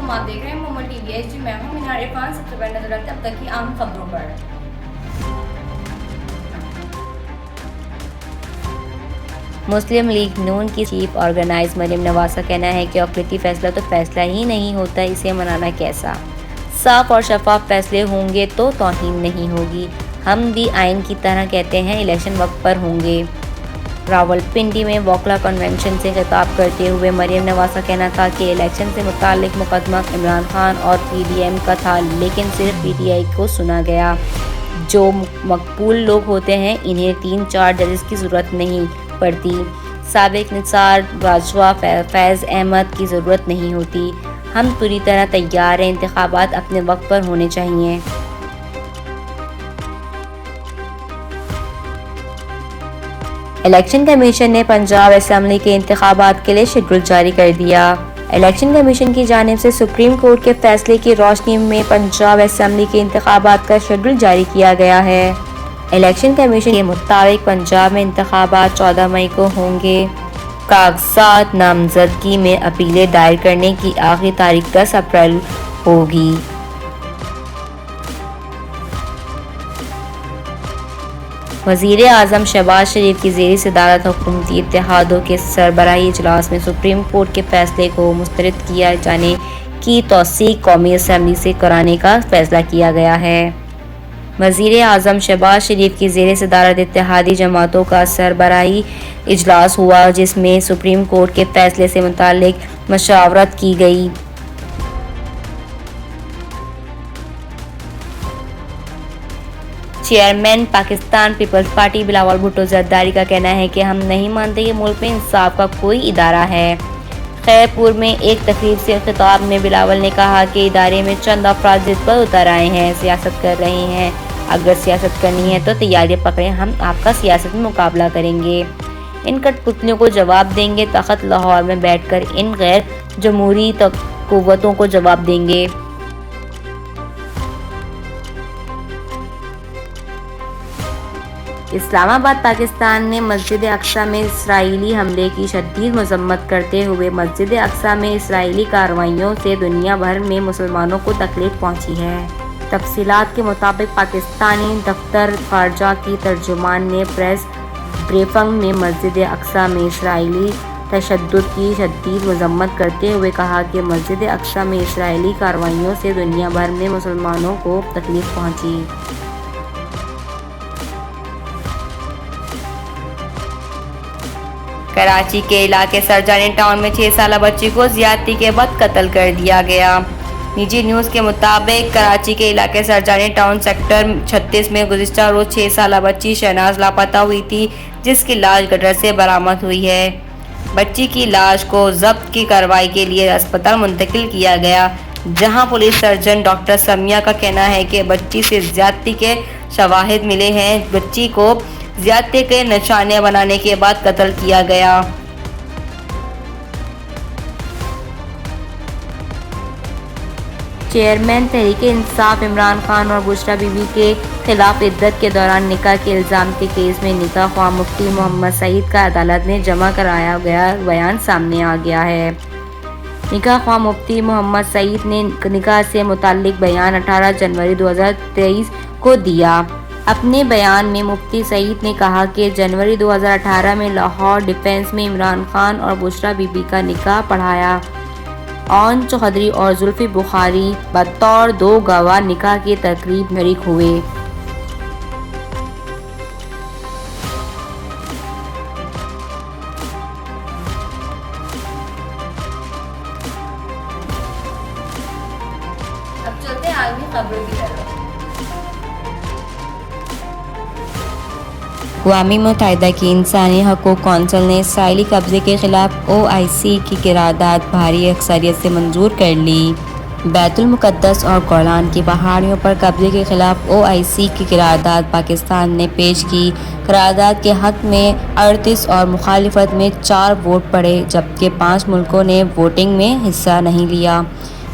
वालेकुम, आप देख रहे हैं मोमो टीवी एचडी। मैं हूं मीनार इरफान। सबसे पहले नजर रखते हैं अब तक की आम खबरों पर। मुस्लिम लीग नून की चीफ ऑर्गेनाइजर मरियम नवाज का कहना है कि औकलती फैसला तो फैसला ही नहीं होता, इसे मनाना कैसा। साफ और शफाफ फैसले होंगे तो तौहीन नहीं होगी। हम भी आइन की तरह कहते हैं, इलेक्शन वक्त पर होंगे। रावलपिंडी में वोकला कन्वेंशन से खिताब करते हुए मरियम नवाज का कहना था कि इलेक्शन से मुताल्लिक मुकदमा इमरान खान और पीडीएम का था, लेकिन सिर्फ पीटीआई को सुना गया। जो मकबूल लोग होते हैं इन्हें 3-4 जजेस की ज़रूरत नहीं पड़ती। साबिक निसार बाजवा फैज़ अहमद की ज़रूरत नहीं होती। हम पूरी तरह तैयार हैं, इंतखाबात अपने वक्त पर होने चाहिए। इलेक्शन कमीशन ने पंजाब असेंबली के इंतखाबात के लिए शेड्यूल जारी कर दिया। इलेक्शन कमीशन की जानिब से सुप्रीम कोर्ट के फैसले की रोशनी में पंजाब असेंबली के इंतखाबात का शेड्यूल जारी किया गया है। इलेक्शन कमीशन के मुताबिक पंजाब में इंतखाबात 14 मई को होंगे। कागजात नामजदगी में अपीलें दायर करने की आखिरी तारीख 10 अप्रैल होगी। वज़ीर आज़म शहबाज शरीफ की ज़ेरी सदारत हुकूमती इत्तेहादों के सरबराही इजलास में सुप्रीम कोर्ट के फैसले को मुस्तरद किया जाने की तौसीक कौमी असम्बली से कराने का फैसला किया गया है। वज़ीर आज़म शहबाज शरीफ की ज़ेरी सदारत इत्तेहादी जमातों का सरबराही इजलास हुआ, जिसमें सुप्रीम कोर्ट के फैसले से मुताल्लिक मशावरत की गई। Chairman Pakistan peoples party Bilawal Bhutto Zardari का कहना है कि हम नहीं मानते कि मुल्क में इंसाफ का कोई इदारा है। खैरपुर में एक तकरीब से खिताब में बिलावल ने कहा कि इदारे में चंद अफराद जिद पर उतर आए हैं, सियासत कर रहे हैं। अगर सियासत करनी है तो तैयारियां पकड़ें, हम आपका सियासत में मुकाबला करेंगे, इन कठपुतलियों को जवाब देंगे। तख्त लाहौर में बैठकर इन गैर जमहूरी कुव्वतों को जवाब देंगे। इस्लामाबाद पाकिस्तान ने मस्जिद अक्सा में इसराइली हमले की शदीद मजम्मत करते हुए मस्जिद अक्सा में इसराइली कार्रवाइयों से दुनिया भर में मुसलमानों को तकलीफ पहुंची है। तफसीलात के मुताबिक पाकिस्तानी दफ्तर खारजा की तर्जुमान ने प्रेस ब्रीफिंग में मस्जिद अक्सा में इसराइली तशद्दुद की शदीद मजम्मत करते हुए कहा कि मस्जिद अक्सा में इसराइली कार्रवाइयों से दुनिया भर में मुसलमानों को तकलीफ पहुंची। कराची के इलाके सरजानी टाउन में 6 साला बच्ची को ज्यादती के बाद कत्ल कर दिया गया। निजी न्यूज़ के मुताबिक कराची के इलाके सरजानी टाउन सेक्टर 36 में गुज़िश्ता रोज़ 6 साला बच्ची शहनाज लापता हुई थी, जिसकी लाश गटर से बरामद हुई है। बच्ची की लाश को जब्त की कार्रवाई के लिए अस्पताल मुंतकिल किया गया, जहां पुलिस सर्जन डॉक्टर समिया का कहना है कि बच्ची से ज्यादती के शवाहिद मिले हैं। बच्ची को ज्यादती के निशाने बनाने के बाद कत्ल किया गया। चेयरमैन तहरीके इंसाफ इमरान खान और बुशरा बीबी के खिलाफ इद्दत के दौरान निकाह के इल्ज़ाम के केस में निकाह ख्वाह मुफ्ती मोहम्मद सईद का अदालत में जमा कराया गया बयान सामने आ गया है। निकाह ख्वाह मुफ्ती मोहम्मद सईद ने निकाह से मुताल्लिक बयान 18 जनवरी 2023 को दिया। अपने बयान में मुफ्ती सईद ने कहा कि जनवरी 2018 में लाहौर डिफेंस में इमरान खान और बुशरा बीबी का निकाह पढ़ाया। ओन चौधरी और जुल्फी बुखारी बतौर 2 गवाह निकाह की तकरीब में शरीक हुए। अब चलते हैं आलमी खबरों की तरफ। अक़वाम मुत्तहिदा की इंसानी हकूक़ कौंसिल ने इसराइली कब्ज़े के ख़िलाफ़ OIC की क़रारदाद भारी अक्सरियत से मंजूर कर ली। बैतुल मुक़द्दस और गोलान की पहाड़ियों पर कब्ज़े के ख़िलाफ़ OIC की क़रारदाद पाकिस्तान ने पेश की। क़रारदाद के हक़ में 38 और मुखालिफत में 4 वोट पड़े, जबकि 5 मुल्कों ने वोटिंग में हिस्सा नहीं लिया।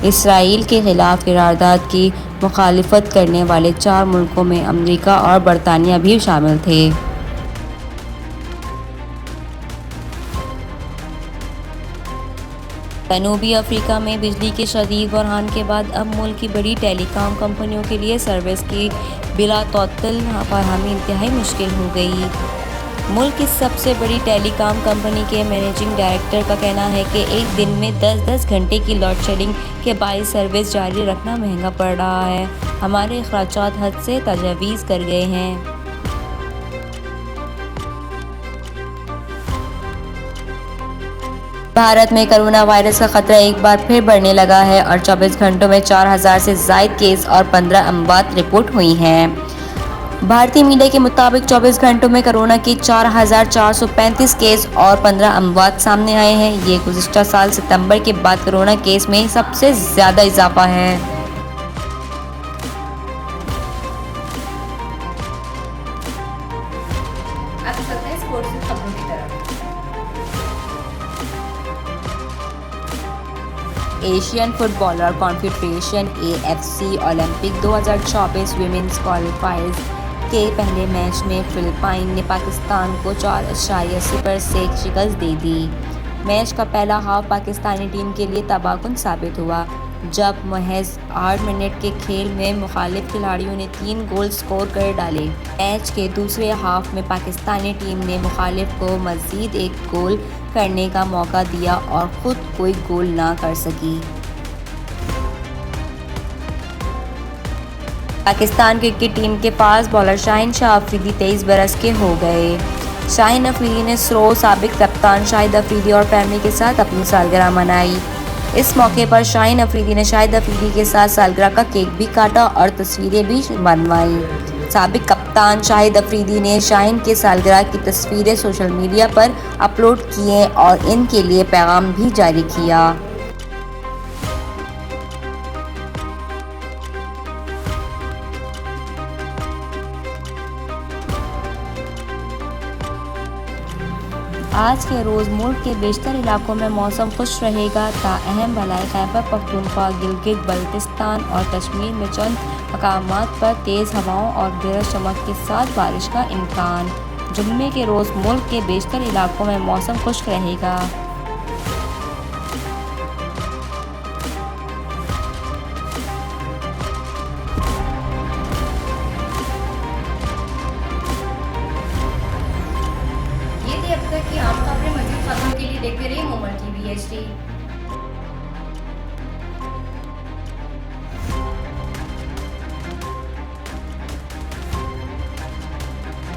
इसराइल के ख़िलाफ़ क़रारदाद की मुखालिफत करने वाले 4 मुल्कों में अमरीका और बरतानिया भी शामिल थे। जनूबी अफ्रीका में बिजली के शदीद बहरान के बाद अब मुल्क की बड़ी टेलीकॉम कंपनियों के लिए सर्विस की बिलातौतल फरहमी इंतहाई मुश्किल हो गई। मुल्क की सबसे बड़ी टेलीकॉम कंपनी के मैनेजिंग डायरेक्टर का कहना है कि एक दिन में 10-10 घंटे की लोड शेडिंग के बायस सर्विस जारी रखना महंगा पड़ रहा है। हमारे अखराजात हद से तजावीज़ कर गए हैं। भारत में कोरोना वायरस का खतरा एक बार फिर बढ़ने लगा है और 24 घंटों में 4000 से ज़ायद केस और 15 अमवात रिपोर्ट हुई हैं। भारतीय मीडिया के मुताबिक 24 घंटों में कोरोना के 4435 केस और 15 अमवात सामने आए हैं। ये गुज़िश्ता साल सितंबर के बाद कोरोना केस में सबसे ज़्यादा इजाफा है। आप सकते हैं स्पोर्ट्स की खबरों की तरफ। Asian footballer confederation AFC Olympic 2024 women's क्वालिफायर्स के पहले मैच में फिलिपाइन ने पाकिस्तान को 4-0 से शिकस्त दे दी। मैच का पहला हाफ पाकिस्तानी टीम के लिए तबाहकुन साबित हुआ, जब महज 8 मिनट के खेल में मुखालिफ खिलाड़ियों ने 3 गोल स्कोर कर डाले। मैच के दूसरे हाफ में पाकिस्तानी टीम ने मुखालिफ को मज़ीद एक गोल करने का मौका दिया और ख़ुद कोई गोल ना कर सकी। पाकिस्तान क्रिकेट टीम के फास्ट बॉलर शाहीन शाह अफरीदी 23 बरस के हो गए। शाहीन अफरीदी ने साबिक कप्तान शाहिद अफरीदी और फैमिली के साथ अपनी सालगिरह मनाई। इस मौके पर शाहीन अफरीदी ने शाहिद अफरीदी के साथ सालगिरह का केक भी काटा और तस्वीरें भी बनवाईं। साबिक कप्तान शाहिद अफरीदी ने शाहीन के सालगिरह की तस्वीरें सोशल मीडिया पर अपलोड किए और इनके लिए पैगाम भी जारी किया। आज के रोज़ मुल्क के बेशतर इलाकों में मौसम खुश रहेगा, ताअहम बलाई खैबर पख्तूनख्वा, गिलगित बल्तिस्तान और कश्मीर में चंद मकामात पर तेज़ हवाओं और गरज चमक के साथ बारिश का इम्कान। जुम्मे के रोज़ मुल्क के बेशतर इलाकों में मौसम खुश्क रहेगा। ये थी अब तक की आम खबरें। मज़ीद खबरों के लिए देखते रहिए मोमर TV HD।